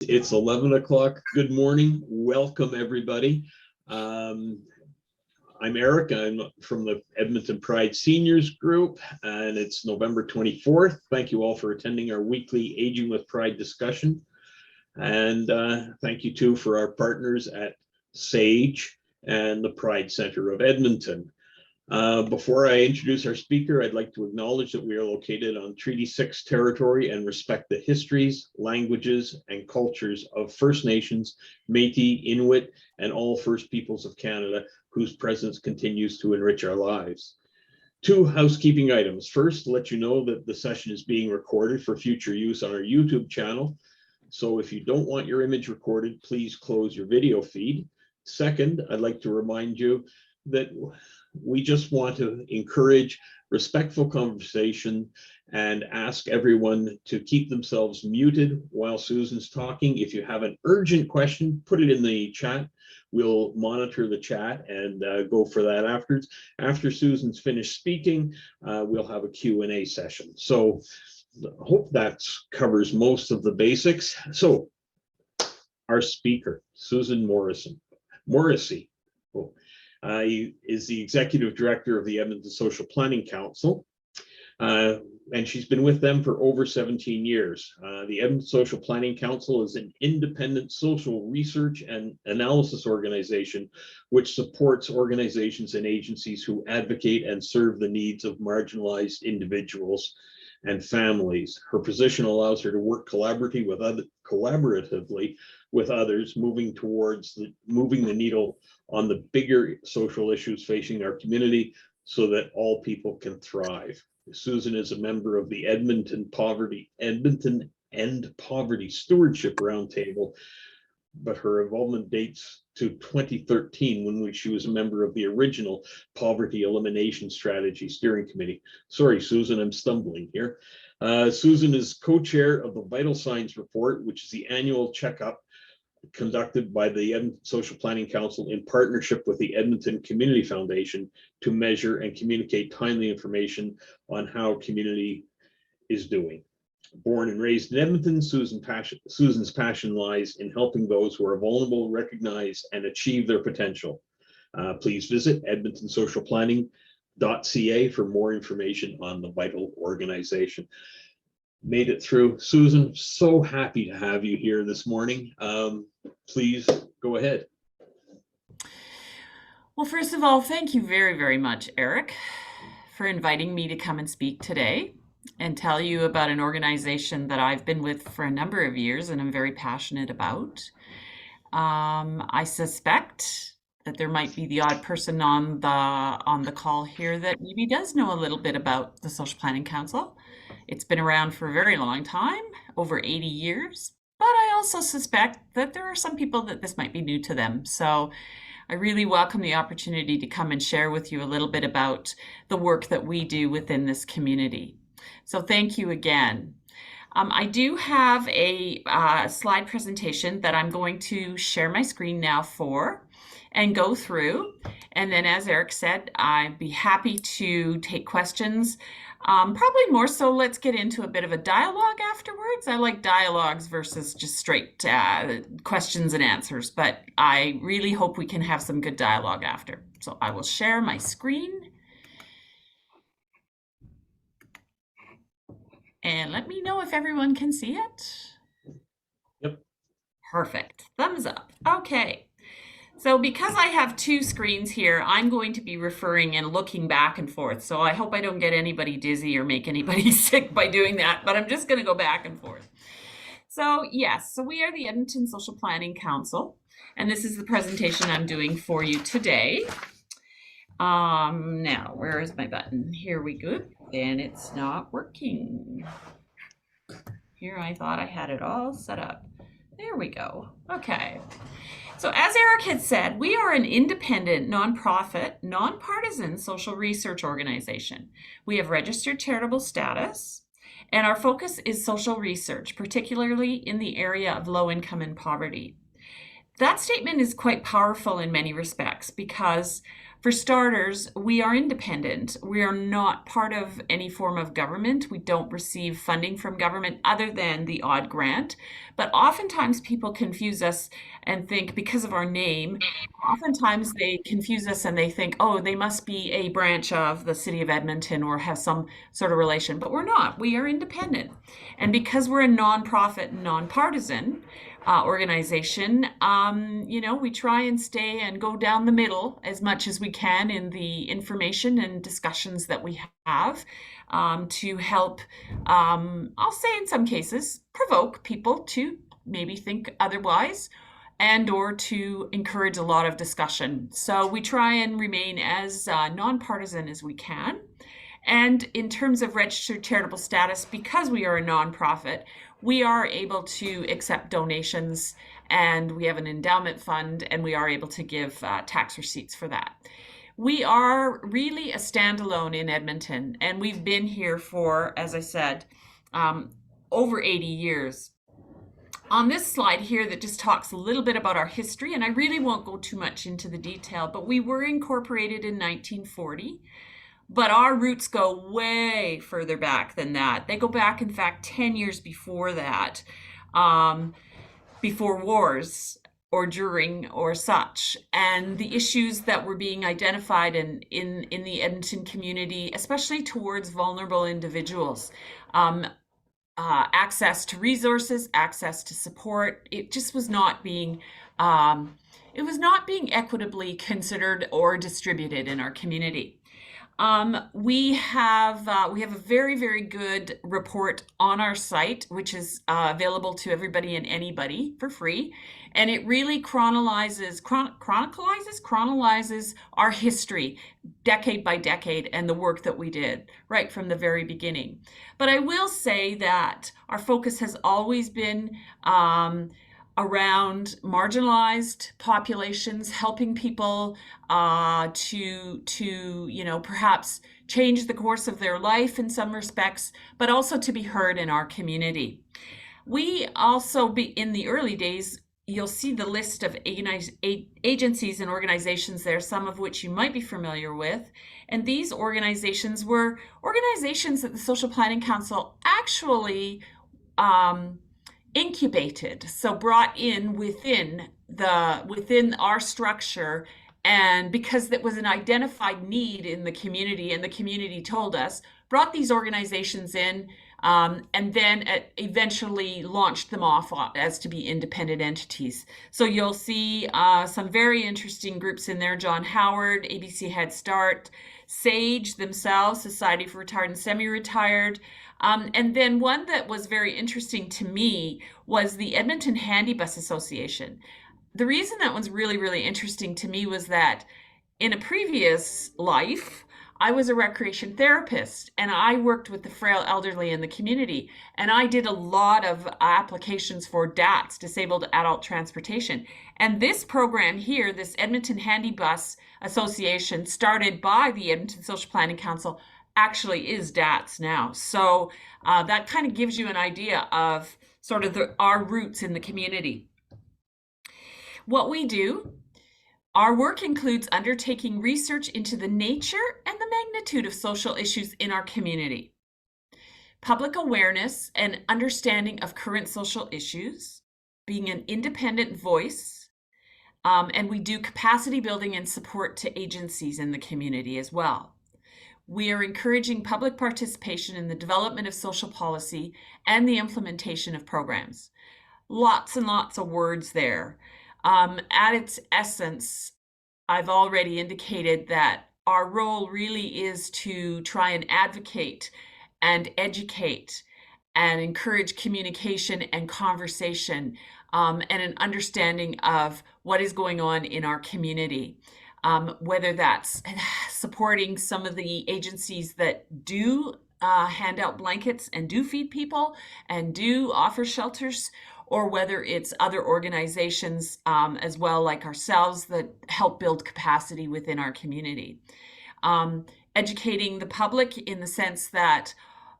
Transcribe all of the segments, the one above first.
It's 11 o'clock. Good morning. Welcome, everybody. I'm Eric. I'm from the Edmonton Pride Seniors Group, and it's November 24th. Thank you all for attending our weekly Aging with Pride discussion. And thank you, too, for our partners at SAGE and the Pride Center of Edmonton. Before I introduce our speaker, I'd like to acknowledge that we are located on Treaty 6 territory and respect the histories, languages, and cultures of First Nations, Métis, Inuit, and all First Peoples of Canada, whose presence continues to enrich our lives. Two housekeeping items. First, let you know that the session is being recorded for future use on our YouTube channel. So if you don't want your image recorded, please close your video feed. Second, I'd like to remind you that we just want to encourage respectful conversation and ask everyone to keep themselves muted while Susan's talking. If you have an urgent question, put it in the chat. We'll monitor the chat and go for that afterwards. After Susan's finished speaking, we'll have a Q&A session. So I hope that covers most of the basics. So our speaker, Susan Morrissey. He is the executive director of the Edmonton Social Planning Council, and she's been with them for over 17 years. The Edmonton Social Planning Council is an independent social research and analysis organization which supports organizations and agencies who advocate and serve the needs of marginalized individuals and families. Her position allows her to work collaboratively with others, moving the needle on the bigger social issues facing our community so that all people can thrive. Susan is a member of the Edmonton End Poverty Stewardship Roundtable, but her involvement dates to 2013 when she was a member of the original Poverty Elimination Strategy Steering Committee. Sorry, Susan, I'm stumbling here. Susan is co-chair of the Vital Signs Report, which is the annual checkup conducted by the Edmonton Social Planning Council in partnership with the Edmonton Community Foundation to measure and communicate timely information on how community is doing. Born and raised in Edmonton, Susan's passion lies in helping those who are vulnerable recognize and achieve their potential. Please visit edmontonsocialplanning.ca for more information on the Vital organization. Made it through. Susan, so happy to have you here this morning. Please go ahead. Well, first of all, thank you very, very much, Eric, for inviting me to come and speak today and tell you about an organization that I've been with for a number of years and I'm very passionate about. I suspect that there might be the odd person on the call here that maybe does know a little bit about the Social Planning Council. It's been around for a very long time, over 80 years, but I also suspect that there are some people that this might be new to them. So I really welcome the opportunity to come and share with you a little bit about the work that we do within this community. So thank you again. I do have a slide presentation that I'm going to share my screen now for and go through. And then, as Eric said, I'd be happy to take questions. Probably more so, let's get into a bit of a dialogue afterwards. I like dialogues versus just straight questions and answers, but I really hope we can have some good dialogue after. So I will share my screen. And let me know if everyone can see it. Yep. Perfect. Thumbs up. Okay. So because I have two screens here, I'm going to be referring and looking back and forth. So I hope I don't get anybody dizzy or make anybody sick by doing that, but I'm just going to go back and forth. So yes, so we are the Edmonton Social Planning Council, and this is the presentation I'm doing for you today. Now, where is my button? Here we go. And it's not working. Here I thought I had it all set up. There we go. Okay. So as Eric had said, we are an independent, nonprofit, nonpartisan social research organization. We have registered charitable status, and our focus is social research, particularly in the area of low income and poverty. That statement is quite powerful in many respects because, for starters, we are independent. We are not part of any form of government. We don't receive funding from government other than the odd grant. But oftentimes people confuse us and think, because of our name, oftentimes they confuse us and they think, oh, they must be a branch of the city of Edmonton or have some sort of relation. But we're not. We are independent. And because we're a nonprofit, nonpartisan, organization, we try and stay and go down the middle as much as we can in the information and discussions that we have, to help, I'll say in some cases, provoke people to maybe think otherwise and or to encourage a lot of discussion. So we try and remain as nonpartisan as we can. And in terms of registered charitable status, because we are a nonprofit, we are able to accept donations, and we have an endowment fund, and we are able to give tax receipts for that. We are really a standalone in Edmonton, and we've been here for, as I said, over 80 years. On this slide here that just talks a little bit about our history, and I really won't go too much into the detail, but we were incorporated in 1940. But our roots go way further back than that. They go back, in fact, 10 years before that, before wars or during or such. And the issues that were being identified in the Edmonton community, especially towards vulnerable individuals, access to resources, access to support, it just was not being equitably considered or distributed in our community. We have a very, very good report on our site, which is available to everybody and anybody for free. And it really chronologizes our history decade by decade and the work that we did right from the very beginning. But I will say that our focus has always been around marginalized populations, helping people to perhaps change the course of their life in some respects, but also to be heard in our community. We also, in the early days, you'll see the list of agencies and organizations there, some of which you might be familiar with. And these organizations were organizations that the Social Planning Council actually incubated, so brought in within our structure, and because that was an identified need in the community, and the community told us, brought these organizations in, and then eventually launched them off as to be independent entities. So you'll see some very interesting groups in there: John Howard, ABC Head Start, SAGE themselves, Society for Retired and Semi-Retired. And then one that was very interesting to me was the Edmonton Handy Bus Association. The reason that one's really, really interesting to me was that in a previous life, I was a recreation therapist, and I worked with the frail elderly in the community, and I did a lot of applications for DATS, Disabled Adult Transportation. And this program here, this Edmonton Handy Bus Association, started by the Edmonton Social Planning Council, actually is DATS now. So that kind of gives you an idea of sort of our roots in the community. What we do, our work includes undertaking research into the nature and the magnitude of social issues in our community, public awareness and understanding of current social issues, being an independent voice, and we do capacity building and support to agencies in the community as well. We are encouraging public participation in the development of social policy and the implementation of programs. Lots and lots of words there. At its essence, I've already indicated that our role really is to try and advocate and educate and encourage communication and conversation, and an understanding of what is going on in our community. Whether that's supporting some of the agencies that do hand out blankets and do feed people and do offer shelters, or whether it's other organizations as well, like ourselves, that help build capacity within our community. Educating the public in the sense that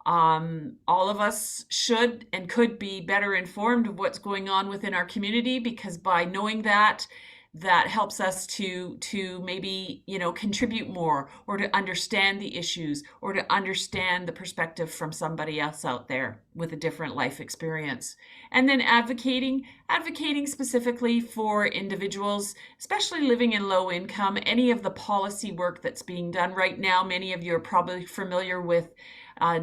All of us should and could be better informed of what's going on within our community, because by knowing that, that helps us to maybe, contribute more, or to understand the issues, or to understand the perspective from somebody else out there with a different life experience. And then advocating specifically for individuals, especially living in low income. Any of the policy work that's being done right now, many of you are probably familiar with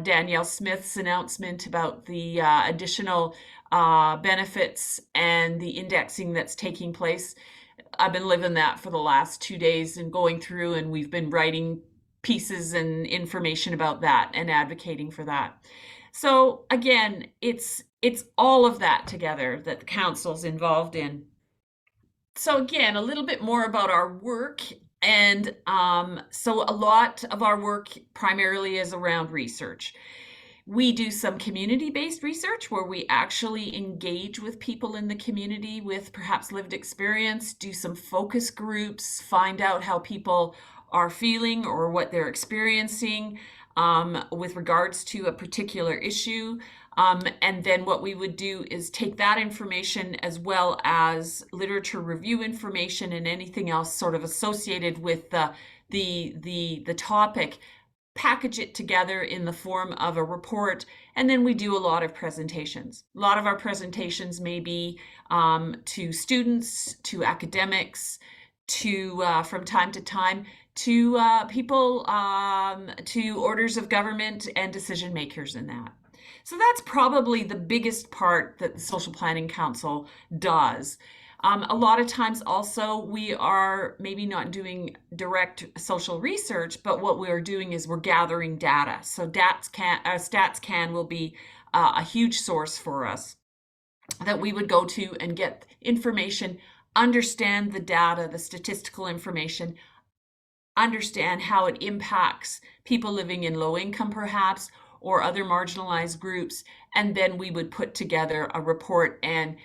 Danielle Smith's announcement about the additional benefits and the indexing that's taking place. I've been living that for the last 2 days and going through, and we've been writing pieces and information about that and advocating for that. So again, it's all of that together that the council's involved in. So again, a little bit more about our work. And so a lot of our work primarily is around research. We do some community-based research where we actually engage with people in the community with perhaps lived experience, do some focus groups, find out how people are feeling or what they're experiencing with regards to a particular issue. And then what we would do is take that information, as well as literature review information and anything else sort of associated with the topic, package it together in the form of a report, and then we do a lot of presentations. A lot of our presentations may be to students, to academics, to from time to time to people, to orders of government and decision makers in that. So that's probably the biggest part that the Social Planning Council does. A lot of times also we are maybe not doing direct social research, but what we're doing is we're gathering data. So StatsCan will be a huge source for us that we would go to and get information, understand the data, the statistical information, understand how it impacts people living in low income perhaps, or other marginalized groups, and then we would put together a report and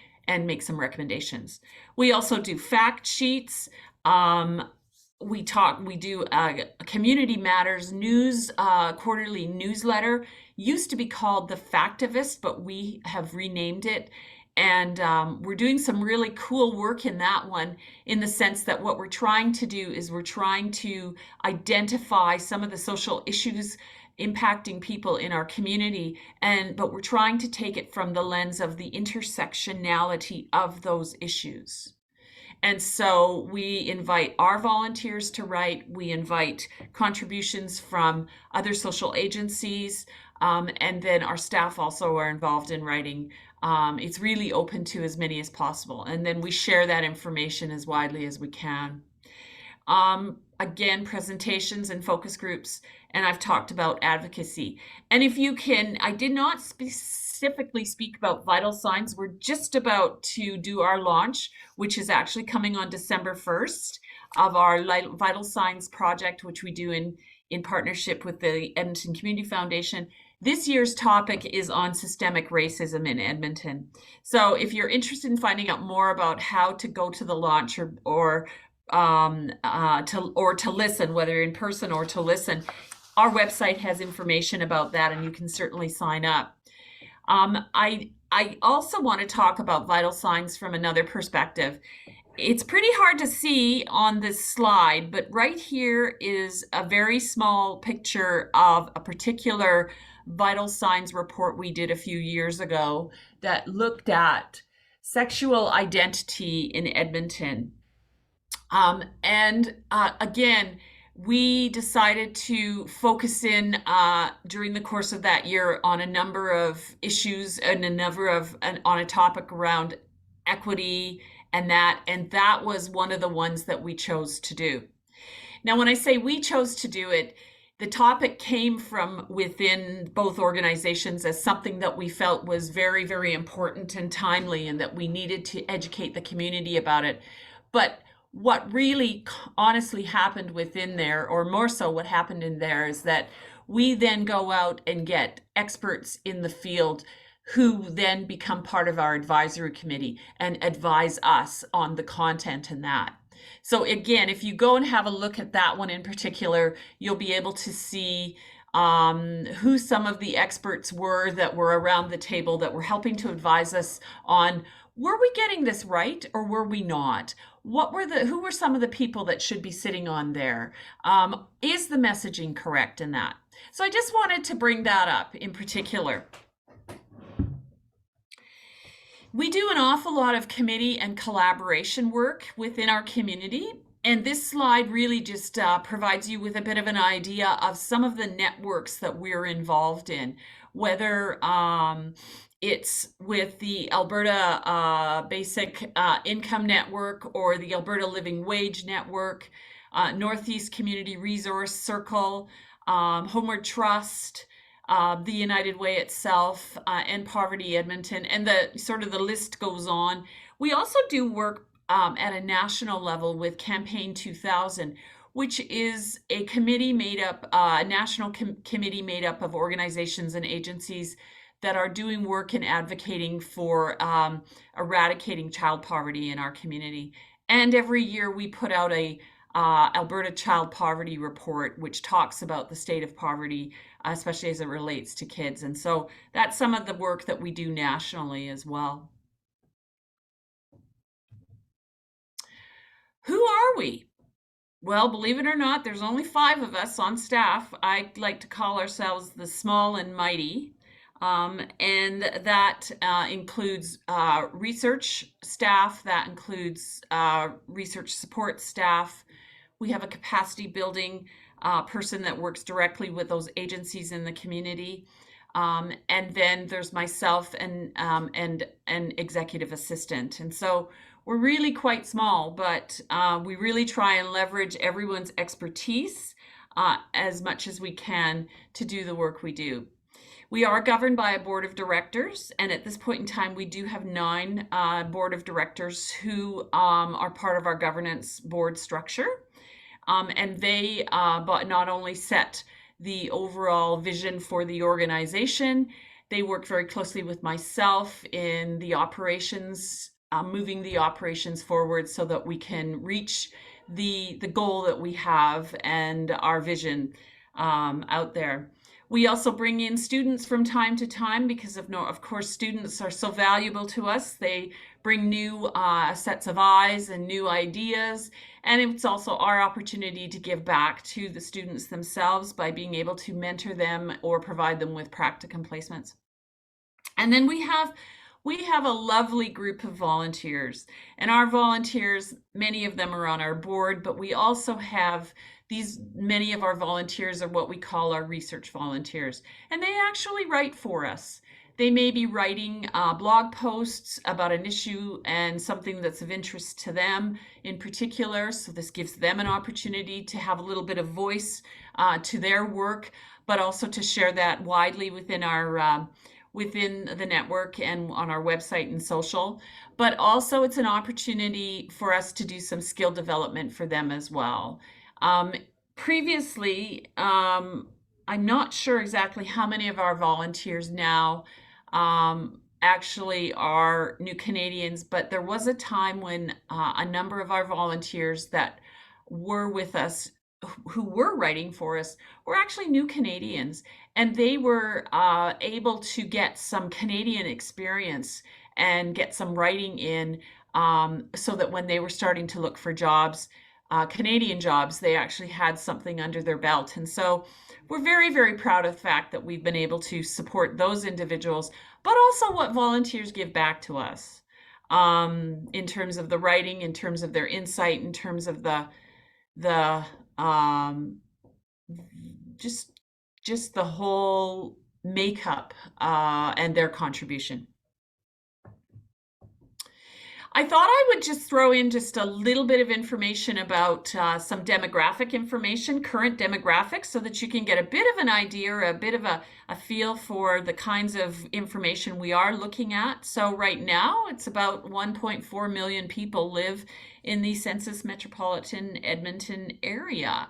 make some recommendations. We also do fact sheets. We do a Community Matters news, quarterly newsletter. Used to be called The Factivist, but we have renamed it. And we're doing some really cool work in that one, in the sense that what we're trying to do is we're trying to identify some of the social issues impacting people in our community, but we're trying to take it from the lens of the intersectionality of those issues. And so we invite our volunteers to write, we invite contributions from other social agencies, and then our staff also are involved in writing. It's really open to as many as possible, and then we share that information as widely as we can. Again, presentations and focus groups, and I've talked about advocacy. And if you can, I did not specifically speak about vital signs. We're just about to do our launch, which is actually coming on December 1st, of our vital signs project, which we do in partnership with the Edmonton Community Foundation. This year's topic is on systemic racism in Edmonton. So if you're interested in finding out more about how to go to the launch or to listen, whether in person or to listen, our website has information about that, and you can certainly sign up. I also want to talk about vital signs from another perspective. It's pretty hard to see on this slide, but right here is a very small picture of a particular vital signs report we did a few years ago that looked at sexual identity in Edmonton. Again, we decided to focus in during the course of that year on a number of issues and on a topic around equity, and that was one of the ones that we chose to do. Now, when I say we chose to do it, the topic came from within both organizations as something that we felt was very, very important and timely, and that we needed to educate the community about it. But what really honestly happened within there, or more so what happened in there, is that we then go out and get experts in the field who then become part of our advisory committee and advise us on the content in that. So again, if you go and have a look at that one in particular, you'll be able to see who some of the experts were that were around the table that were helping to advise us on, were we getting this right or were we not? Who were some of the people that should be sitting on there? Is the messaging correct in that? So I just wanted to bring that up in particular. We do an awful lot of committee and collaboration work within our community. And this slide really just provides you with a bit of an idea of some of the networks that we're involved in, whether it's with the Alberta Basic Income Network or the Alberta Living Wage Network, Northeast Community Resource Circle, Homeward Trust, the United Way itself, and Poverty Edmonton, and the list goes on. We also do work at a national level with Campaign 2000, which is a committee made up, a national committee made up of organizations and agencies that are doing work and advocating for eradicating child poverty in our community. And every year we put out a Alberta Child Poverty Report, which talks about the state of poverty, especially as it relates to kids. And so that's some of the work that we do nationally as well. Who are we? Well, believe it or not, there's only 5 of us on staff. I like to call ourselves the small and mighty. And that includes research staff, that includes research support staff. We have a capacity building person that works directly with those agencies in the community. And then there's myself and an executive assistant. And so we're really quite small, but we really try and leverage everyone's expertise as much as we can to do the work we do. We are governed by a board of directors, and at this point in time, we do have 9 board of directors who are part of our governance board structure. And they not only set the overall vision for the organization, they work very closely with myself in the operations, moving the operations forward so that we can reach the goal that we have and our vision out there. We also bring in students from time to time because of course, students are so valuable to us. They bring new sets of eyes and new ideas. And it's also our opportunity to give back to the students themselves by being able to mentor them or provide them with practicum placements. And then we have a lovely group of volunteers, and our volunteers, many of them are on our board, but we also have many of our volunteers are what we call our research volunteers, and they actually write for us. They may be writing blog posts about an issue and something that's of interest to them in particular. So this gives them an opportunity to have a little bit of voice to their work, but also to share that widely within our within the network and on our website and social. But also it's an opportunity for us to do some skill development for them as well. Previously, I'm not sure exactly how many of our volunteers now actually are new Canadians, but there was a time when a number of our volunteers that were with us, who were writing for us, were actually new Canadians, and they were able to get some Canadian experience and get some writing in so that when they were starting to look for jobs, Canadian jobs, they actually had something under their belt. And so we're very, very proud of the fact that we've been able to support those individuals, but also what volunteers give back to us in terms of the writing, in terms of their insight, in terms of just the whole makeup and their contribution. I thought I would just throw in just a little bit of information about some demographic information, current demographics, so that you can get a bit of an idea, or a bit of a feel for the kinds of information we are looking at. So right now, it's about 1.4 million people live in the census metropolitan Edmonton area.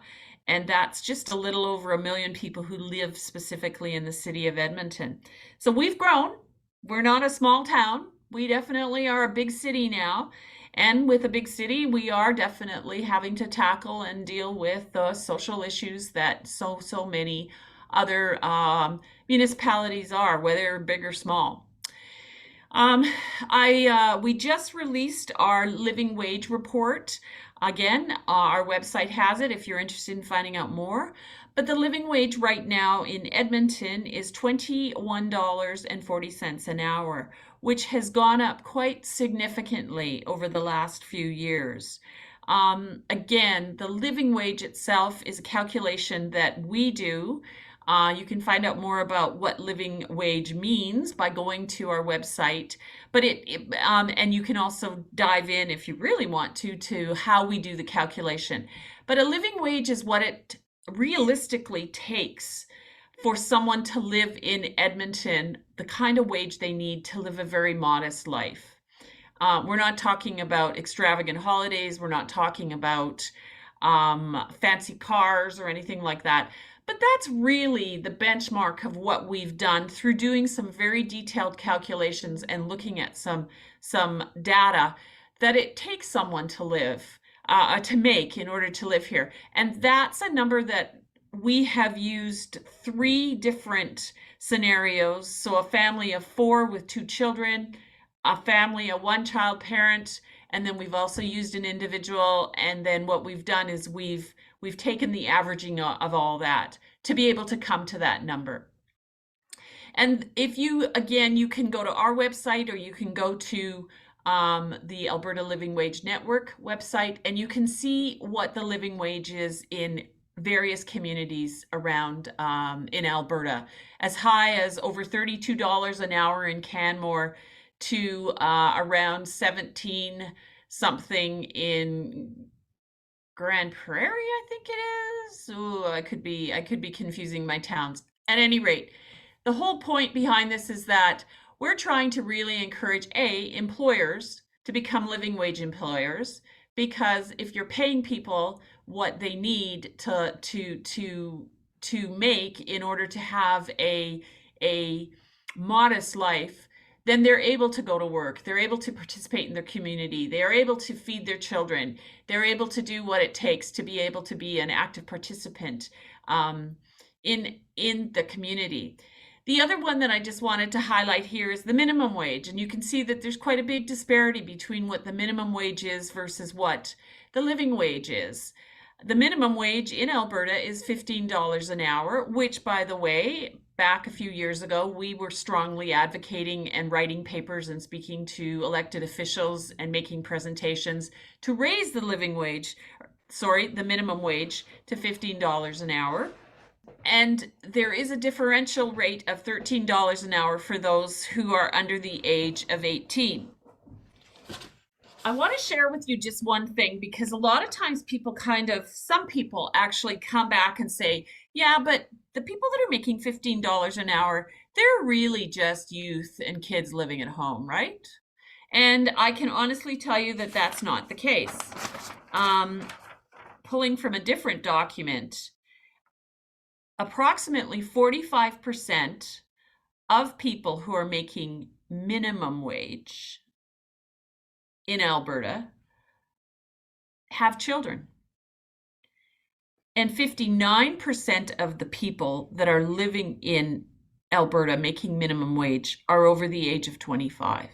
And that's just a little over 1 million people who live specifically in the city of Edmonton. So we've grown. We're not a small town. We definitely are a big city now. And with a big city, we are definitely having to tackle and deal with the social issues that so many other municipalities are, whether big or small. We just released our living wage report. Again, our website has it if you're interested in finding out more. But the living wage right now in Edmonton is $21.40 an hour, which has gone up quite significantly over the last few years. Again, the living wage itself is a calculation that we do. You can find out more about what living wage means by going to our website, but and you can also dive in if you really want to how we do the calculation. But a living wage is what it realistically takes for someone to live in Edmonton, the kind of wage they need to live a very modest life. We're not talking about extravagant holidays. We're not talking about fancy cars or anything like that. But that's really the benchmark of what we've done through doing some very detailed calculations and looking at some data that it takes someone to live, to make in order to live here. And that's a number that we have used 3 different scenarios. So a family of 4 with 2 children, a family, a 1-child parent, and then we've also used an individual. And then what we've done is we've taken the averaging of all that to be able to come to that number. And if you can go to our website, or you can go to the Alberta Living Wage Network website, and you can see what the living wage is in various communities around in Alberta, as high as over $32 an hour in Canmore to around 17 something in Grand Prairie, I think it is. Ooh, I could be confusing my towns. At any rate, the whole point behind this is that we're trying to really encourage employers to become living wage employers, because if you're paying people what they need to make in order to have a modest life, then they're able to go to work. They're able to participate in their community. They are able to feed their children. They're able to do what it takes to be able to be an active participant in the community. The other one that I just wanted to highlight here is the minimum wage. And you can see that there's quite a big disparity between what the minimum wage is versus what the living wage is. The minimum wage in Alberta is $15 an hour, which, by the way, back a few years ago, we were strongly advocating and writing papers and speaking to elected officials and making presentations to raise the minimum wage to $15 an hour. And there is a differential rate of $13 an hour for those who are under the age of 18. I want to share with you just one thing, because a lot of times some people actually come back and say, yeah, but the people that are making $15 an hour, they're really just youth and kids living at home, right? And I can honestly tell you that that's not the case. Pulling from a different document, approximately 45% of people who are making minimum wage in Alberta have children. And 59% of the people that are living in Alberta making minimum wage are over the age of 25.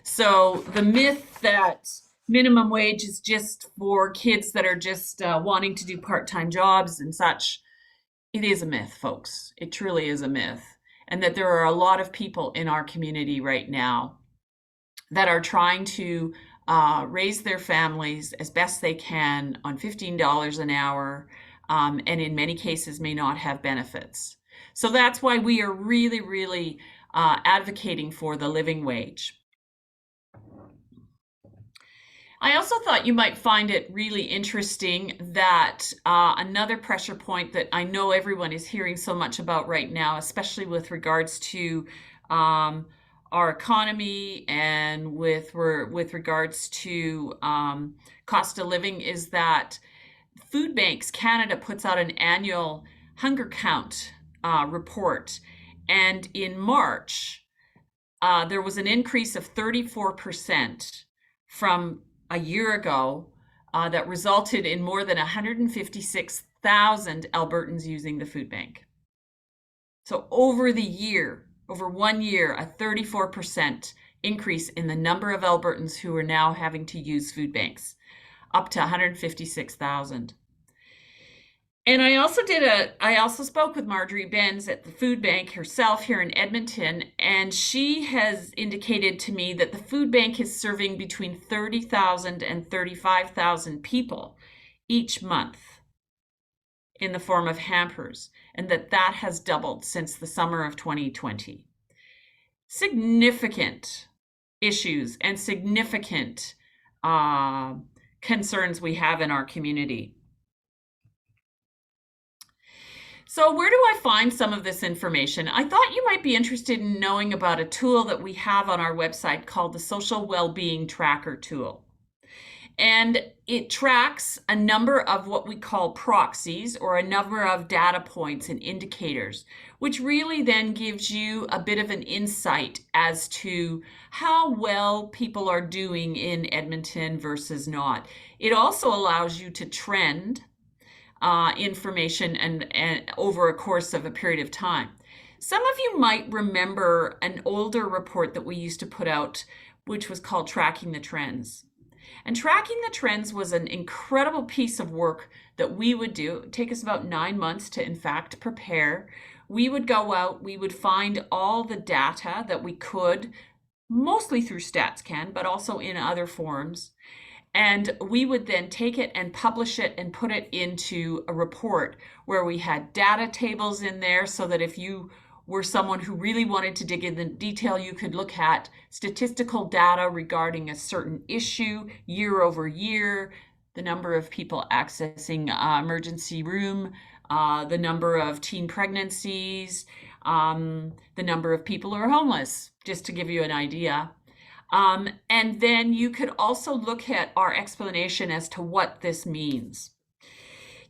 So the myth that minimum wage is just for kids that are just wanting to do part-time jobs and such, it is a myth, folks. It truly is a myth. And that there are a lot of people in our community right now that are trying to raise their families as best they can on $15 an hour, and in many cases may not have benefits. So that's why we are really, really advocating for the living wage. I also thought you might find it really interesting that another pressure point that I know everyone is hearing so much about right now, especially with regards to our economy and with regards to cost of living, is that Food Banks Canada puts out an annual hunger count report. And in March, there was an increase of 34% from a year ago that resulted in more than 1 Albertans using the food bank. So over 1 year, a 34% increase in the number of Albertans who are now having to use food banks, up to 156,000. And I also spoke with Marjorie Benz at the food bank herself here in Edmonton, and she has indicated to me that the food bank is serving between 30,000 and 35,000 people each month in the form of hampers, and that has doubled since the summer of 2020. Significant issues and significant concerns we have in our community. So where do I find some of this information? I thought you might be interested in knowing about a tool that we have on our website called the Social Wellbeing Tracker tool. And it tracks a number of what we call proxies, or a number of data points and indicators, which really then gives you a bit of an insight as to how well people are doing in Edmonton versus not. It also allows you to trend information and over a course of a period of time. Some of you might remember an older report that we used to put out, which was called Tracking the Trends. And Tracking the Trends was an incredible piece of work that we would do. It would take us about 9 months to, in fact, prepare. We would go out, we would find all the data that we could, mostly through StatsCan, but also in other forms. And we would then take it and publish it and put it into a report where we had data tables in there, so that if you were someone who really wanted to dig in the detail, you could look at statistical data regarding a certain issue year over year, the number of people accessing emergency room, the number of teen pregnancies, the number of people who are homeless, just to give you an idea. And then you could also look at our explanation as to what this means.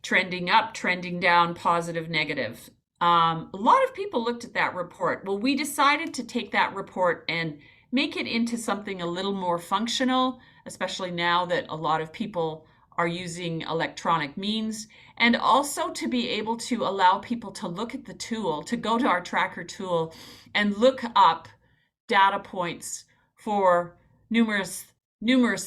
Trending up, trending down, positive, negative. A lot of people looked at that report. Well, we decided to take that report and make it into something a little more functional, especially now that a lot of people are using electronic means, and also to be able to allow people to look at the tool, to go to our tracker tool and look up data points for numerous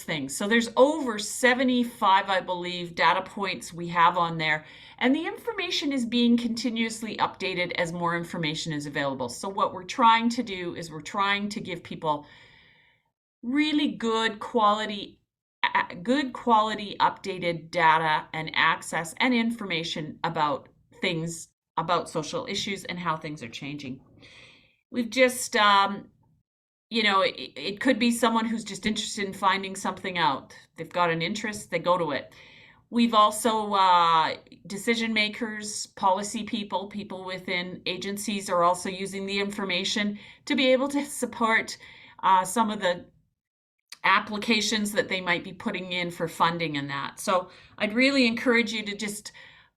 things. So there's over 75, I believe, data points we have on there, and the information is being continuously updated as more information is available. So what we're trying to do is we're trying to give people really good quality updated data and access and information about things, about social issues and how things are changing. We've just it could be someone who's just interested in finding something out. They've got an interest, they go to it. We've also, decision makers, policy people within agencies are also using the information to be able to support some of the applications that they might be putting in for funding and that. So I'd really encourage you to just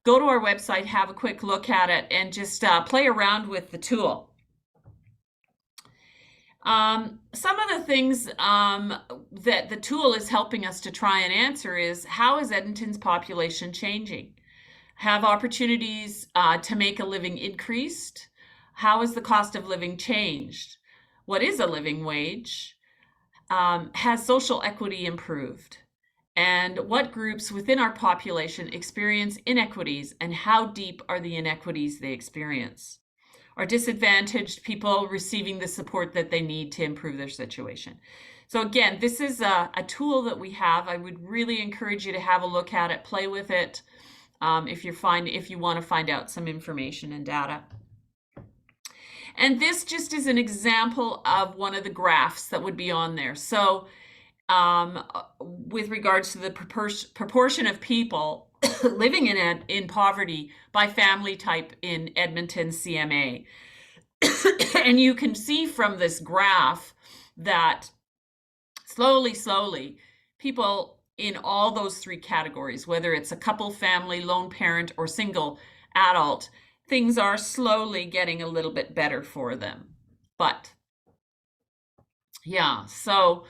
go to our website, have a quick look at it, and just play around with the tool. Some of the things that the tool is helping us to try and answer is, how is Edmonton's population changing? Have opportunities to make a living increased? How has the cost of living changed? What is a living wage? Has social equity improved? And what groups within our population experience inequities, and how deep are the inequities they experience? Are disadvantaged people receiving the support that they need to improve their situation? So again, this is a tool that we have. I would really encourage you to have a look at it, play with it, if you want to find out some information and data. And this just is an example of one of the graphs that would be on there. So with regards to the proportion of people living in poverty by family type in Edmonton CMA. And you can see from this graph that slowly, people in all those three categories, whether it's a couple, family, lone parent, or single adult, things are slowly getting a little bit better for them. But yeah, so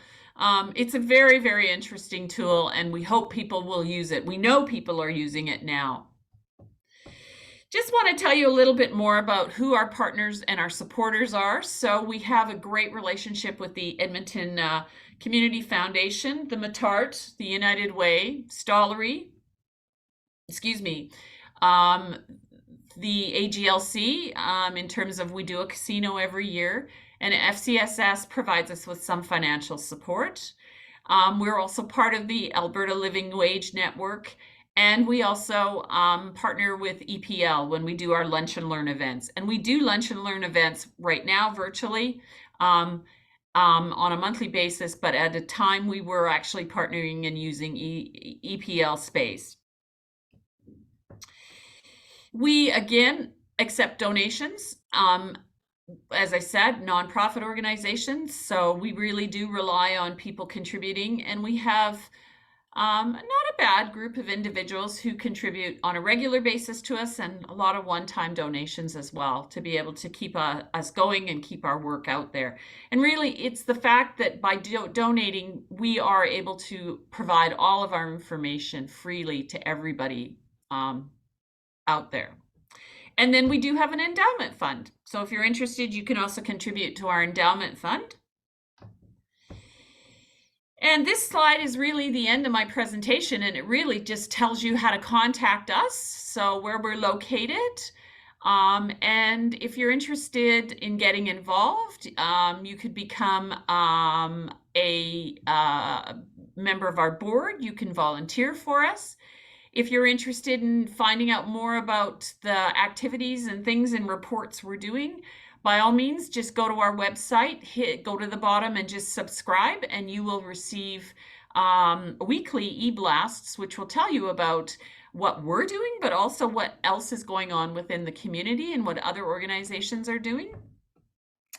it's a very, very interesting tool, and we hope people will use it. We know people are using it now. Just want to tell you a little bit more about who our partners and our supporters are. So we have a great relationship with the Edmonton Community Foundation, the Matart, the United Way, Stollery, the AGLC, in terms of we do a casino every year, and FCSS provides us with some financial support. We're also part of the Alberta Living Wage Network, and we also partner with EPL when we do our Lunch and Learn events. And we do Lunch and Learn events right now virtually on a monthly basis, but at a time we were actually partnering and using EPL space. We, again, accept donations. As I said, nonprofit organizations. So we really do rely on people contributing, and we have not a bad group of individuals who contribute on a regular basis to us, and a lot of one-time donations as well to be able to keep us going and keep our work out there. And really, it's the fact that by donating, we are able to provide all of our information freely to everybody out there. And then we do have an endowment fund. So if you're interested, you can also contribute to our endowment fund. And this slide is really the end of my presentation, and it really just tells you how to contact us, so where we're located. And if you're interested in getting involved, you could become a member of our board. You can volunteer for us. If you're interested in finding out more about the activities and things and reports we're doing, by all means, just go to our website, go to the bottom and just subscribe, and you will receive weekly e-blasts, which will tell you about what we're doing, but also what else is going on within the community and what other organizations are doing.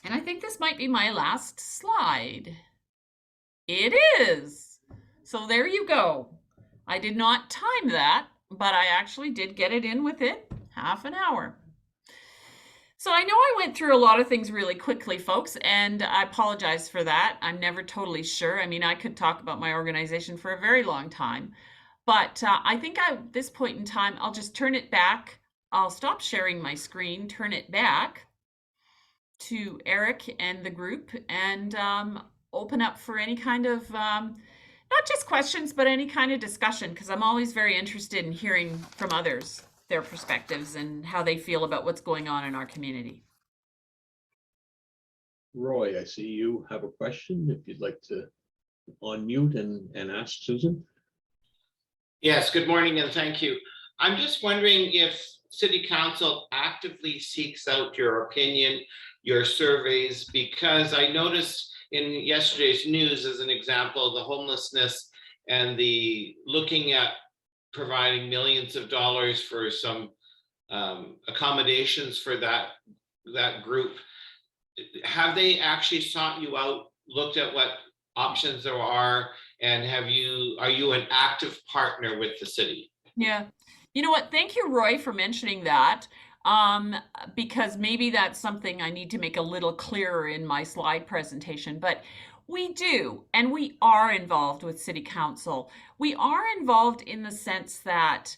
And I think this might be my last slide. It is. So there you go. I did not time that, but I actually did get it in within half an hour. So I know I went through a lot of things really quickly, folks, and I apologize for that. I'm never totally sure. I mean, I could talk about my organization for a very long time, but I think at this point in time, I'll just turn it back. I'll stop sharing my screen, turn it back to Eric and the group, and open up for any kind of not just questions, but any kind of discussion, because I'm always very interested in hearing from others, their perspectives and how they feel about what's going on in our community. Roy, I see you have a question. If you'd like to unmute and ask Susan. Yes, good morning and thank you. I'm just wondering if City Council actively seeks out your opinion, your surveys, because I noticed in yesterday's news, as an example, the homelessness and the looking at providing millions of dollars for some accommodations for that group. Have they actually sought you out, looked at what options there are, and are you an active partner with the city? Yeah, you know what? Thank you, Roy, for mentioning that. Because maybe that's something I need to make a little clearer in my slide presentation, but we do, and we are involved with City Council. We are involved in the sense that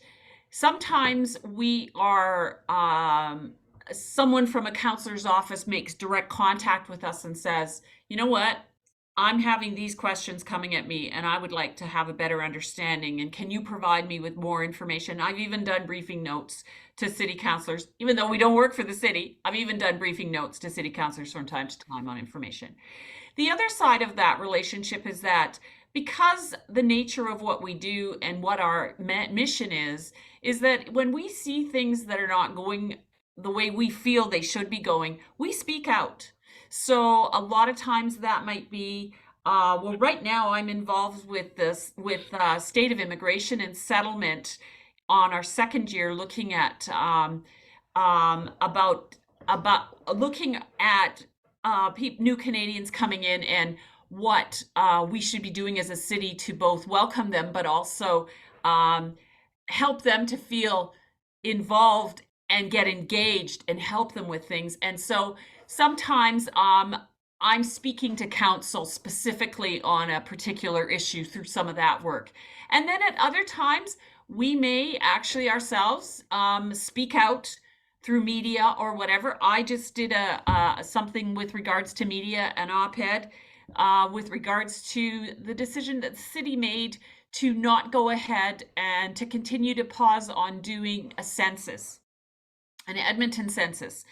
sometimes we are, someone from a councillor's office makes direct contact with us and says, you know what? I'm having these questions coming at me and I would like to have a better understanding, and can you provide me with more information? I've even done briefing notes to city councillors, even though we don't work for the city. I've even done briefing notes to city councillors from time to time on information. The other side of that relationship is that because the nature of what we do and what our mission is that when we see things that are not going the way we feel they should be going, we speak out. So a lot of times that might be, well, right now I'm involved with this, with State of Immigration and Settlement on our second year, looking at about looking at new Canadians coming in and what we should be doing as a city to both welcome them, but also help them to feel involved and get engaged and help them with things. And so sometimes I'm speaking to council specifically on a particular issue through some of that work. And then at other times, we may actually ourselves speak out through media or whatever. I just did something with regards to media, an op-ed with regards to the decision that the city made to not go ahead and to continue to pause on doing a census, an Edmonton census.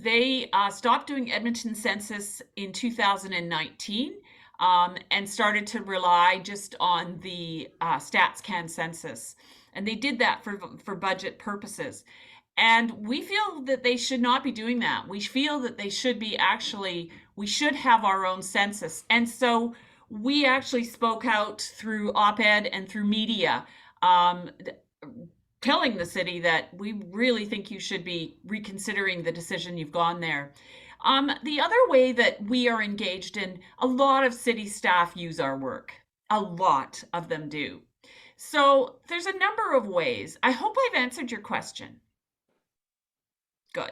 They stopped doing Edmonton census in 2019 and started to rely just on the StatsCan census. And they did that for budget purposes. And we feel that they should not be doing that. We feel that they should be we should have our own census. And so we actually spoke out through op-ed and through media, telling the city that we really think you should be reconsidering the decision you've gone there. The other way that we are engaged in, a lot of city staff use our work. A lot of them do. So there's a number of ways. I hope I've answered your question. Good.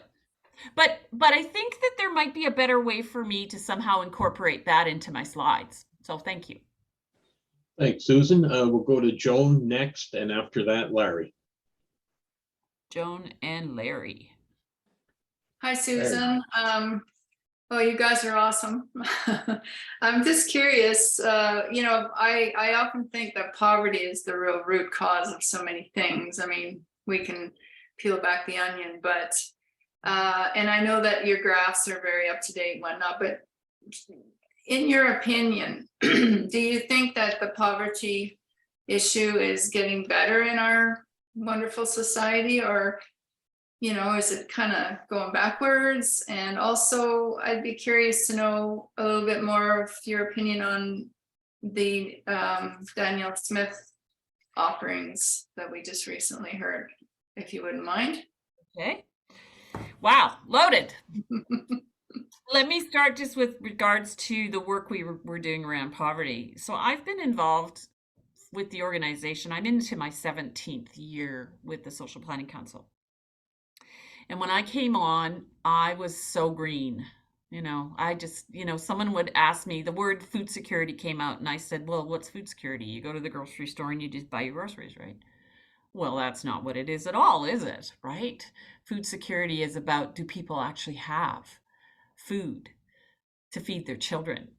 But I think that there might be a better way for me to somehow incorporate that into my slides. So thank you. Thanks, Susan. We'll go to Joan next, and after that, Larry. Joan and Larry. Hi, Susan. Oh, you guys are awesome. I'm just curious, I often think that poverty is the real root cause of so many things. I mean, we can peel back the onion, but and I know that your graphs are very up to date and whatnot, but in your opinion, do you think that the poverty issue is getting better in our wonderful society, or is it kind of going backwards? And also, I'd be curious to know a little bit more of your opinion on the Danielle Smith offerings that we just recently heard, if you wouldn't mind. Okay. Wow, loaded. Let me start just with regards to the work we're doing around poverty. So I've been involved with the organization. I'm into my 17th year with the Social Planning Council. And when I came on, I was so green. I just, someone would ask me, the word food security came out, and I said, well, what's food security? You go to the grocery store and you just buy your groceries, right? Well, that's not what it is at all, is it? Right? Food security is about, do people actually have food to feed their children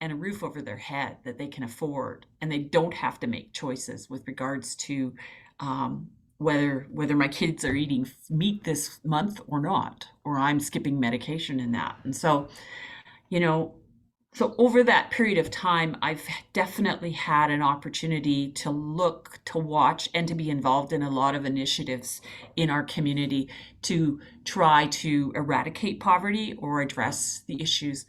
and a roof over their head that they can afford, and they don't have to make choices with regards to whether my kids are eating meat this month or not, or I'm skipping medication in that. And so, so over that period of time, I've definitely had an opportunity to look, to watch, and to be involved in a lot of initiatives in our community to try to eradicate poverty or address the issues.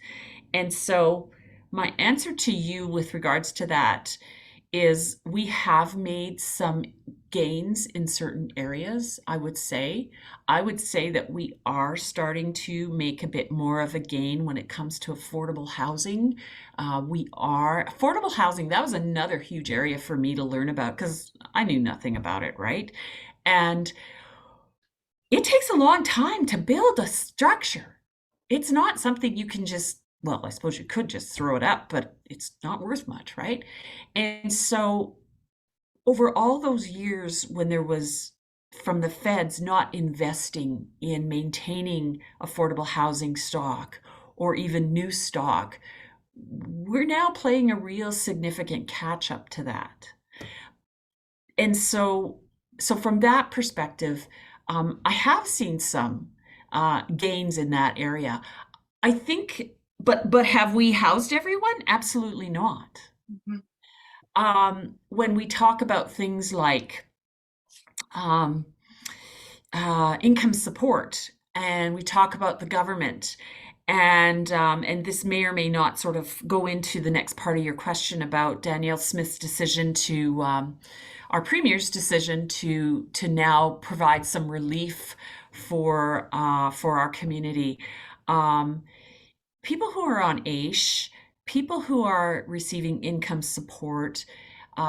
And so my answer to you with regards to that is we have made some gains in certain areas, I would say. I would say that we are starting to make a bit more of a gain when it comes to affordable housing. Affordable housing, that was another huge area for me to learn about because I knew nothing about it, right? And it takes a long time to build a structure. It's not something you can just, well, I suppose you could just throw it up, but it's not worth much, right? And so over all those years when there was, from the feds, not investing in maintaining affordable housing stock or even new stock, we're now playing a real significant catch up to that. And so from that perspective, I have seen some gains in that area. I think, but have we housed everyone? Absolutely not. Mm-hmm. When we talk about things like income support, and we talk about the government, and this may or may not sort of go into the next part of your question about Danielle Smith's decision to, our Premier's decision to now provide some relief for our community. People who are on AISH, people who are receiving income support,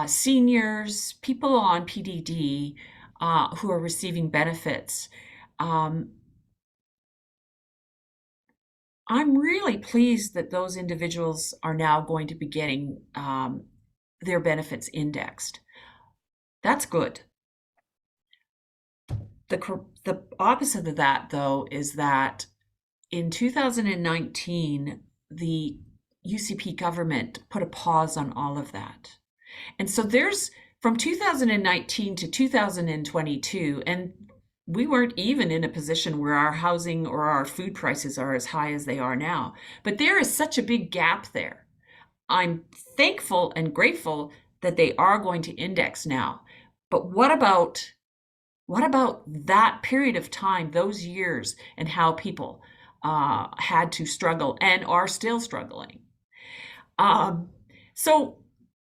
seniors, people on PDD who are receiving benefits. I'm really pleased that those individuals are now going to be getting their benefits indexed. That's good. the opposite of that, though, is that in 2019, the UCP government put a pause on all of that. And so there's from 2019 to 2022, and we weren't even in a position where our housing or our food prices are as high as they are now. But there is such a big gap there. I'm thankful and grateful that they are going to index now. But what about that period of time, those years, and how people had to struggle and are still struggling? So,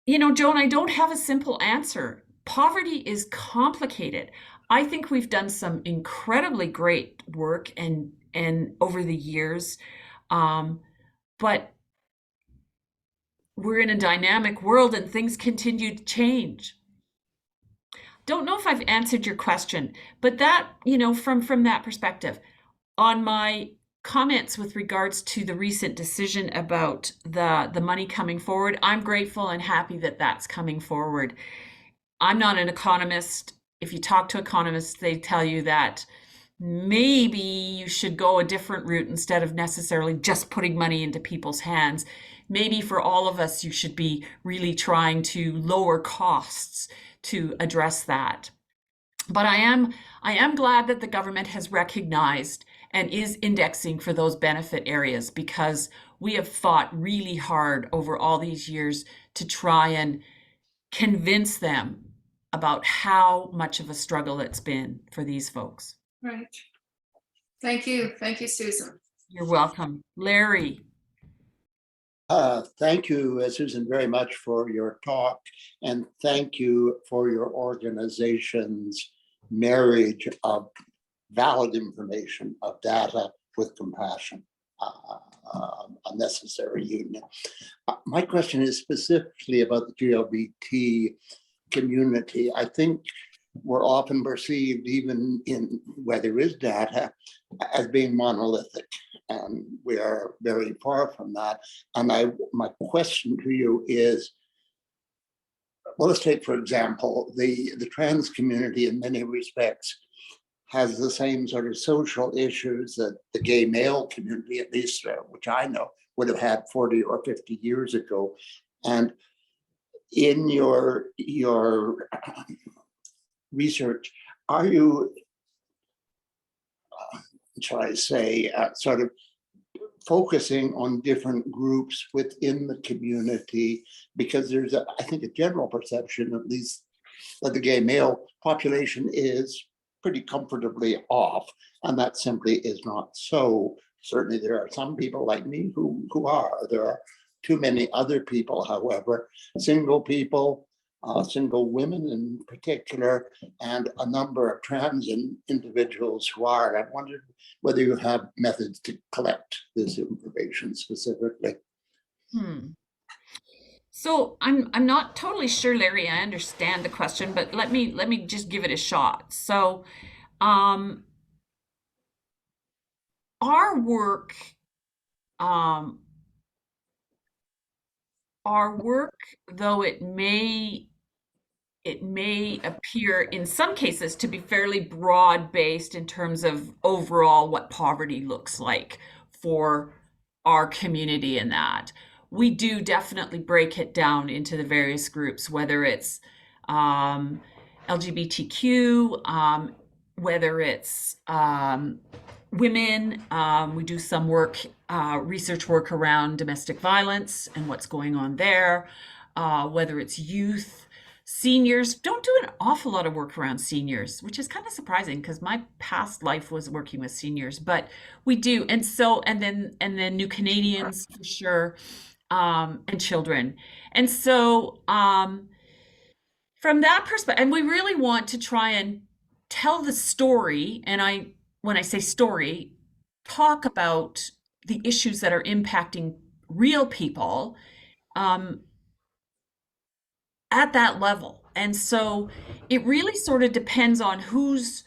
Joan, I don't have a simple answer. Poverty is complicated. I think we've done some incredibly great work and over the years, but we're in a dynamic world and things continue to change. Don't know if I've answered your question, but that, from that perspective, on my comments with regards to the recent decision about the money coming forward, I'm grateful and happy that that's coming forward. I'm not an economist. If you talk to economists, they tell you that maybe you should go a different route instead of necessarily just putting money into people's hands. Maybe for all of us, you should be really trying to lower costs to address that. But I am glad that the government has recognized and is indexing for those benefit areas, because we have fought really hard over all these years to try and convince them about how much of a struggle it's been for these folks. Right. Thank you. Thank you, Susan. You're welcome. Larry. Thank you, Susan, very much for your talk, and thank you for your organization's marriage of valid information, of data with compassion, a necessary union. My question is specifically about the GLBT community. I think we're often perceived, even in where there is data, as being monolithic, and we are very far from that. And my question to you is, well, let's take, for example, the trans community in many respects has the same sort of social issues that the gay male community, at least which I know, would have had 40 or 50 years ago. And in your research, are you, shall I say, sort of focusing on different groups within the community? Because there's, I think, a general perception, at least, that the gay male population is pretty comfortably off, and that simply is not so. Certainly there are some people like me who are. There are too many other people, however, single people, single women in particular, and a number of trans individuals who are. And I wondered whether you have methods to collect this information specifically. So I'm not totally sure, Larry, I understand the question, but let me just give it a shot. So our work, though it may appear in some cases to be fairly broad-based in terms of overall what poverty looks like for our community, in that we do definitely break it down into the various groups, whether it's LGBTQ, whether it's women. We do some work, research work around domestic violence and what's going on there, whether it's youth, seniors. Don't do an awful lot of work around seniors, which is kind of surprising because my past life was working with seniors, but we do. And then New Canadians for sure, and children. And so from that perspective, and we really want to try and tell the story, and when I say story, talk about the issues that are impacting real people at that level. And so it really sort of depends on who's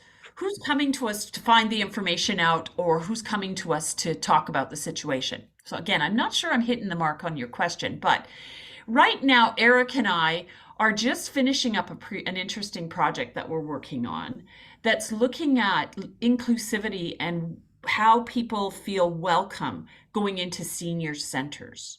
coming to us to find the information out, or who's coming to us to talk about the situation. So again, I'm not sure I'm hitting the mark on your question, but right now, Eric and I are just finishing up an interesting project that we're working on that's looking at inclusivity and how people feel welcome going into senior centers.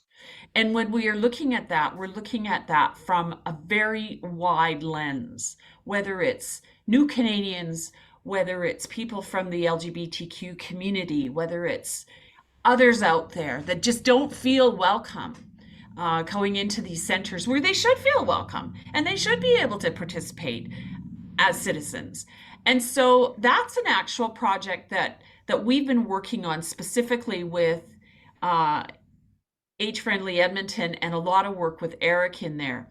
And when we are looking at that, we're looking at that from a very wide lens, whether it's new Canadians, whether it's people from the LGBTQ community, whether it's others out there that just don't feel welcome going into these centers where they should feel welcome and they should be able to participate as citizens. And so that's an actual project that we've been working on specifically with Age-Friendly Edmonton, and a lot of work with Eric in there.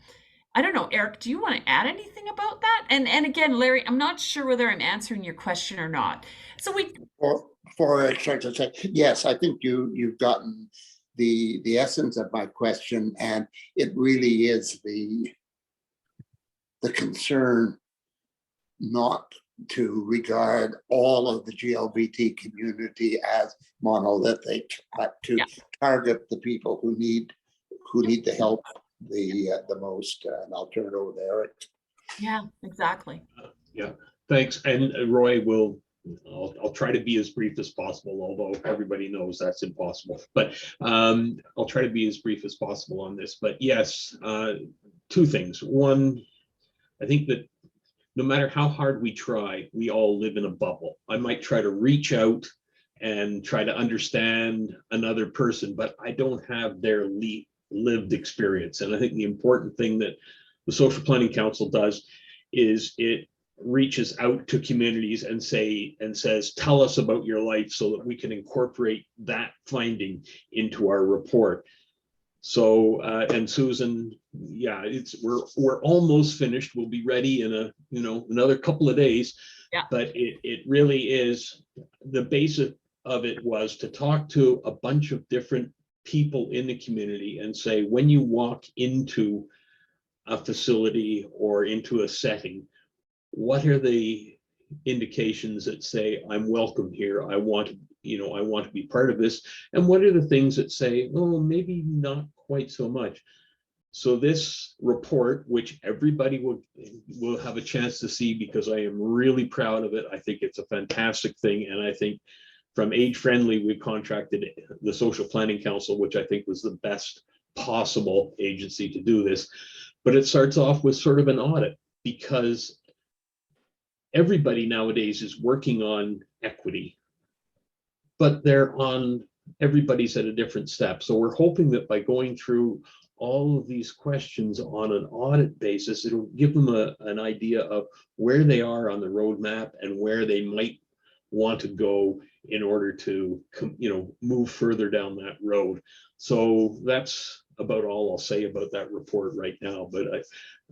I don't know, Eric, do you want to add anything about that? And again, Larry, I'm not sure whether I'm answering your question or not. So yes, I think you've gotten the essence of my question, and it really is the concern not to regard all of the GLBT community as monolithic, but to target the people who need the help the most. And I'll turn it over to Eric. Yeah, exactly. Yeah, thanks. And Roy, I'll try to be as brief as possible, although everybody knows that's impossible. But I'll try to be as brief as possible on this. But yes, two things. One, I think that no matter how hard we try, we all live in a bubble. I might try to reach out and try to understand another person, but I don't have their lived experience. And I think the important thing that the Social Planning Council does is it reaches out to communities and says, tell us about your life so that we can incorporate that finding into our report. So, and Susan, yeah, we're almost finished. We'll be ready in another couple of days. Yeah. But it really is, the basic of it was to talk to a bunch of different people in the community and say, when you walk into a facility or into a setting, what are the indications that say, I'm welcome here, I want to be part of this? And what are the things that say, oh, maybe not quite so much? So this report, which everybody will have a chance to see, because I am really proud of it. I think it's a fantastic thing. And I think from Age-Friendly, we contracted the Social Planning Council, which I think was the best possible agency to do this. But it starts off with sort of an audit, because everybody nowadays is working on equity, but everybody's at a different step. So we're hoping that by going through all of these questions on an audit basis, it'll give them an idea of where they are on the roadmap and where they might want to go in order to, move further down that road. So that's about all I'll say about that report right now. But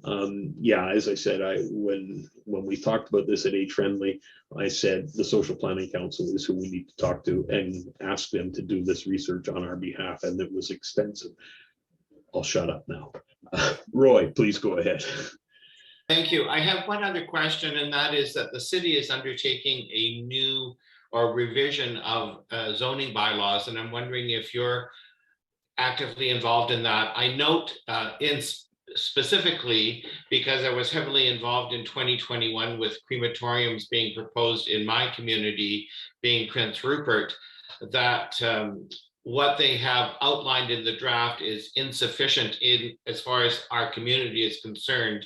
as I said, when we talked about this at Age-Friendly, I said the Social Planning Council is who we need to talk to and ask them to do this research on our behalf, and it was extensive. I'll shut up now. Roy, please go ahead. Thank you. I have one other question, and that is that the city is undertaking a new or revision of zoning bylaws, and I'm wondering if you're actively involved in that. I note specifically because I was heavily involved in 2021 with crematoriums being proposed in my community, being Prince Rupert, that what they have outlined in the draft is insufficient as far as our community is concerned.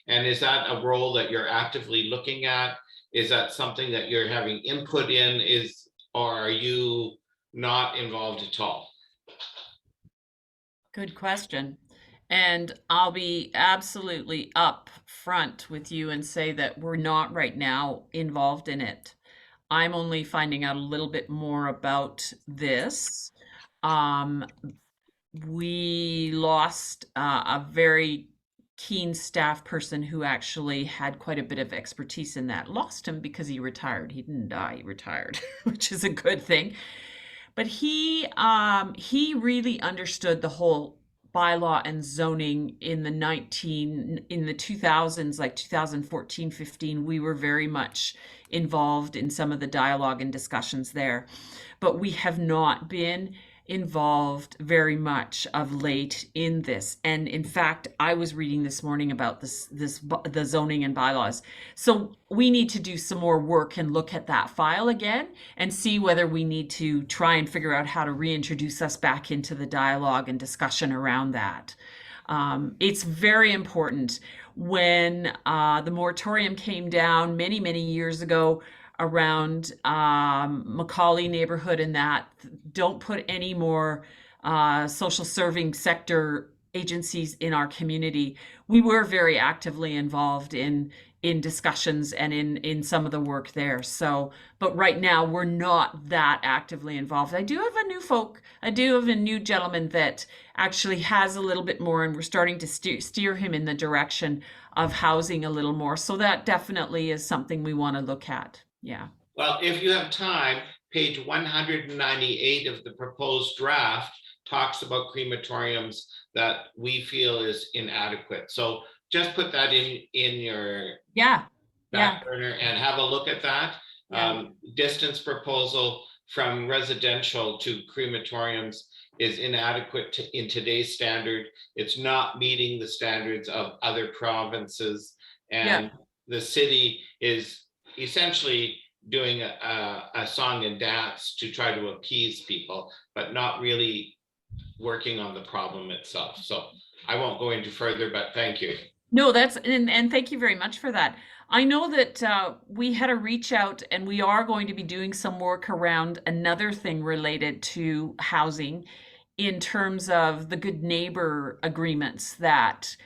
And is that a role that you're actively looking at? Is that something that you're having input in, or are you not involved at all? Good question. And I'll be absolutely up front with you and say that we're not right now involved in it. I'm only finding out a little bit more about this. We lost a very keen staff person who actually had quite a bit of expertise in that. Lost him because he retired. He didn't die, he retired, which is a good thing. But he really understood the whole bylaw and zoning in the 2000s, like 2014, 15. We were very much involved in some of the dialogue and discussions there, but we have not been involved very much of late in this. And in fact, I was reading this morning about the zoning and bylaws. So we need to do some more work and look at that file again and see whether we need to try and figure out how to reintroduce us back into the dialogue and discussion around that. It's very important. When the moratorium came down many, many years ago, around Macaulay neighborhood and that, don't put any more social serving sector agencies in our community. We were very actively involved in discussions and in some of the work there. So, but right now we're not that actively involved. I do have a new gentleman that actually has a little bit more, and we're starting to steer him in the direction of housing a little more. So that definitely is something we want to look at. Yeah. Well, if you have time, page 198 of the proposed draft talks about crematoriums that we feel is inadequate. So just put that in your back burner and have a look at that. Distance proposal from residential to crematoriums is inadequate in today's standard. It's not meeting the standards of other provinces, and the city is essentially doing a song and dance to try to appease people, but not really working on the problem itself. So I won't go into further, but thank you. No, and thank you very much for that. I know that we had a reach out, and we are going to be doing some work around another thing related to housing in terms of the good neighbor agreements that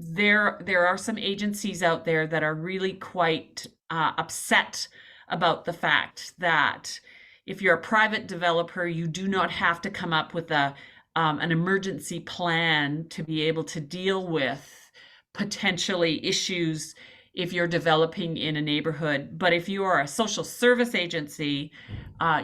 there are some agencies out there that are really quite upset about the fact that if you're a private developer, you do not have to come up with an emergency plan to be able to deal with potentially issues if you're developing in a neighborhood. But if you are a social service agency,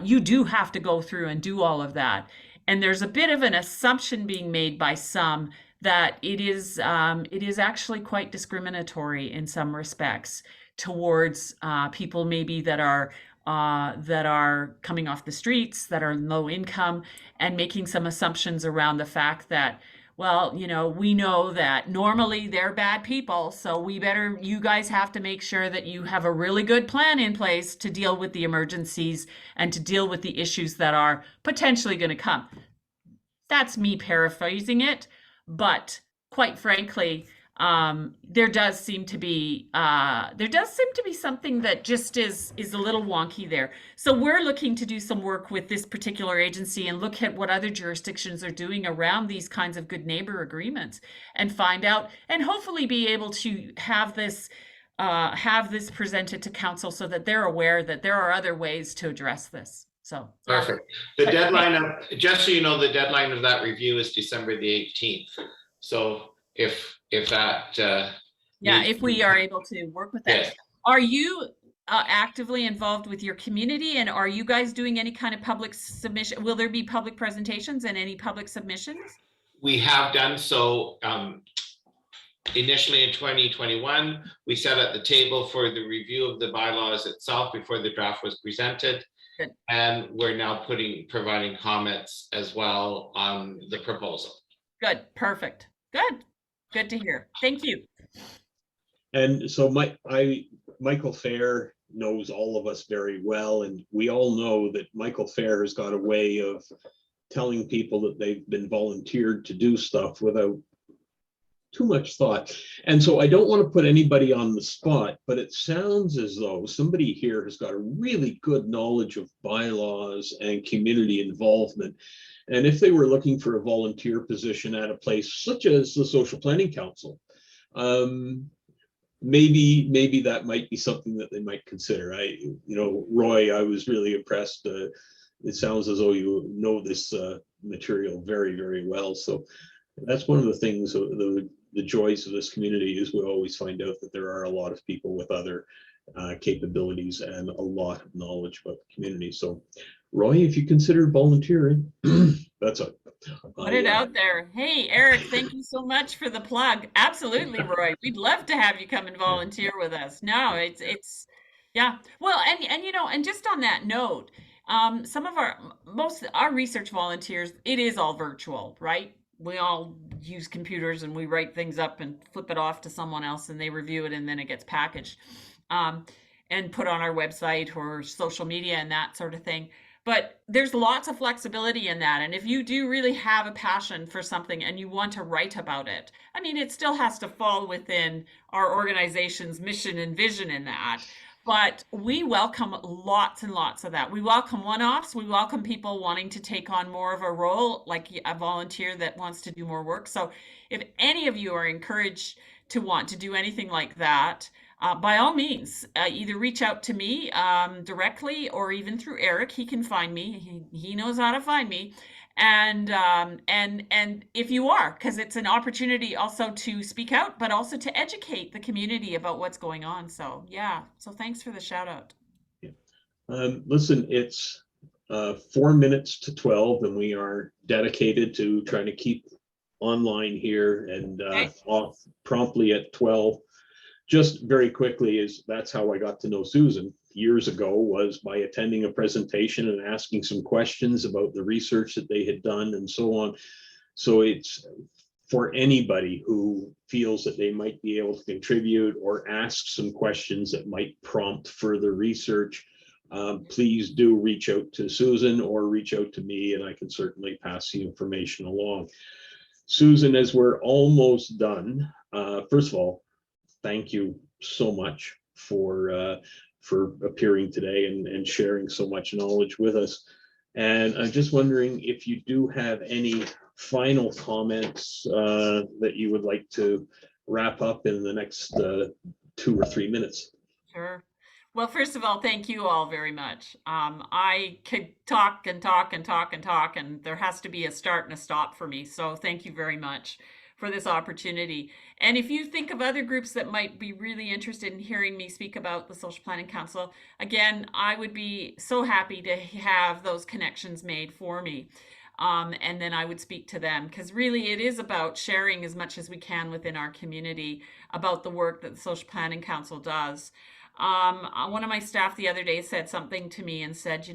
you do have to go through and do all of that. And there's a bit of an assumption being made by some that it is actually quite discriminatory in some respects towards people maybe that are coming off the streets, that are low income, and making some assumptions around the fact that, well, we know that normally they're bad people, so you guys have to make sure that you have a really good plan in place to deal with the emergencies and to deal with the issues that are potentially going to come. That's me paraphrasing it, but quite frankly, there does seem to be something that just is a little wonky there. So we're looking to do some work with this particular agency and look at what other jurisdictions are doing around these kinds of good neighbor agreements and find out, and hopefully be able to have this presented to council so that they're aware that there are other ways to address this. So perfect. The deadline just so you know, the deadline of that review is December the 18th. So if that if we are able to work with that. Yes. Are you actively involved with your community, and are you guys doing any kind of public submission? Will there be public presentations and any public submissions? We have done so. Initially in 2021, we sat at the table for the review of the bylaws itself before the draft was presented. Good. And we're now providing comments as well on the proposal. Good, perfect, good to hear. Thank you. And so Michael Fair knows all of us very well, and we all know that Michael Fair has got a way of telling people that they've been volunteered to do stuff without too much thought. And so I don't want to put anybody on the spot, but it sounds as though somebody here has got a really good knowledge of bylaws and community involvement. And if they were looking for a volunteer position at a place such as the Social Planning Council, maybe that might be something that they might consider. Roy, I was really impressed. It sounds as though you know this material very, very well. So that's one of the things, the joys of this community is we always find out that there are a lot of people with other capabilities and a lot of knowledge about the community. So Roy, if you consider volunteering, that's a put it out there. Hey, Eric, thank you so much for the plug. Absolutely, Roy. We'd love to have you come and volunteer with us. No, it's yeah. Well, and just on that note, Some of our research volunteers, it is all virtual, right? We all use computers and we write things up and flip it off to someone else and they review it and then it gets packaged and put on our website or social media and that sort of thing. But there's lots of flexibility in that. And if you do really have a passion for something and you want to write about it, I mean, it still has to fall within our organization's mission and vision in that. But we welcome lots and lots of that. We welcome one-offs. We welcome people wanting to take on more of a role, like a volunteer that wants to do more work. So if any of you are encouraged to want to do anything like that, by all means, either reach out to me directly or even through Eric. He can find me. He knows how to find me. And if you are, because it's an opportunity also to speak out, but also to educate the community about what's going on. So yeah, so thanks for the shout out. Listen, it's 4 minutes to 12 and we are dedicated to trying to keep online here and off promptly at 12. Just very quickly, that's how I got to know Susan years ago, was by attending a presentation and asking some questions about the research that they had done and so on. So it's for anybody who feels that they might be able to contribute or ask some questions that might prompt further research, please do reach out to Susan or reach out to me and I can certainly pass the information along. Susan, as we're almost done, first of all, thank you so much for appearing today and sharing so much knowledge with us. And I'm just wondering if you do have any final comments that you would like to wrap up in the next 2 or 3 minutes. Sure. Well, first of all, thank you all very much. I could talk and talk and talk and talk, and there has to be a start and a stop for me. So thank you very much for this opportunity. And if you think of other groups that might be really interested in hearing me speak about the Social Planning Council, again, I would be so happy to have those connections made for me. And then I would speak to them, because really it is about sharing as much as we can within our community about the work that the Social Planning Council does. One of my staff the other day said something to me and said,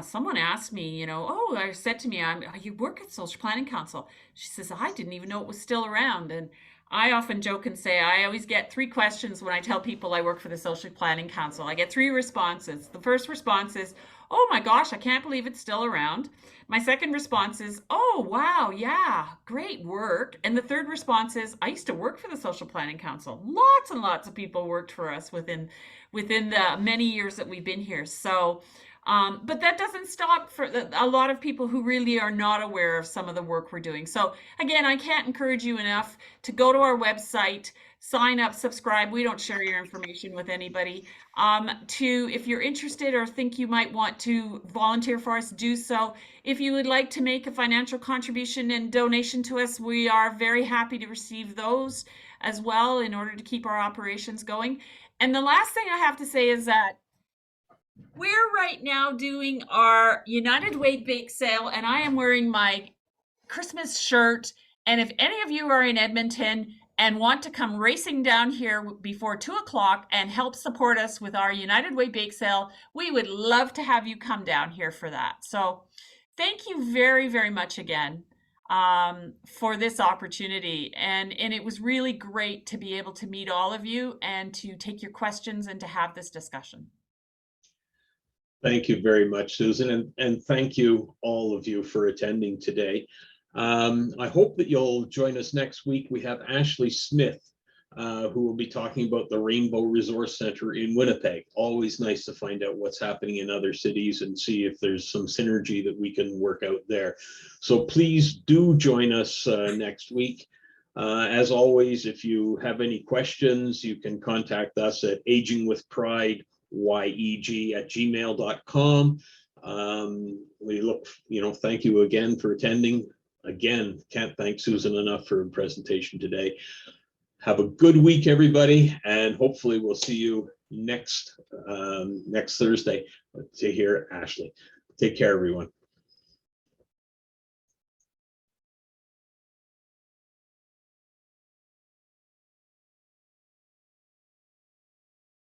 someone asked me, I said to me, you work at Social Planning Council. She says, I didn't even know it was still around. And I often joke and say, I always get 3 questions when I tell people I work for the Social Planning Council. I get 3 responses. The first response is, oh my gosh, I can't believe it's still around. My second response is, oh, wow, yeah, great work. And the third response is, I used to work for the Social Planning Council. Lots and lots of people worked for us within the many years that we've been here. So, but that doesn't stop for a lot of people who really are not aware of some of the work we're doing. So again, I can't encourage you enough to go to our website, sign up, subscribe. We don't share your information with anybody. If you're interested or think you might want to volunteer for us, do so. If you would like to make a financial contribution and donation to us, we are very happy to receive those as well in order to keep our operations going. And the last thing I have to say is that we're right now doing our United Way bake sale, and I am wearing my Christmas shirt. And if any of you are in Edmonton and want to come racing down here before 2 o'clock and help support us with our United Way bake sale, we would love to have you come down here for that. So thank you very, very much again for this opportunity. And it was really great to be able to meet all of you and to take your questions and to have this discussion. Thank you very much, Susan, and thank you all of you for attending today. I hope that you'll join us next week. We have Ashley Smith, who will be talking about the Rainbow Resource Center in Winnipeg. Always nice to find out what's happening in other cities and see if there's some synergy that we can work out there. So please do join us next week. As always, if you have any questions, you can contact us at agingwithprideyeg@gmail.com. Thank you again for attending. Again, can't thank Susan enough for her presentation today. Have a good week, everybody, and hopefully we'll see you next Thursday to hear Ashley. Take care, everyone.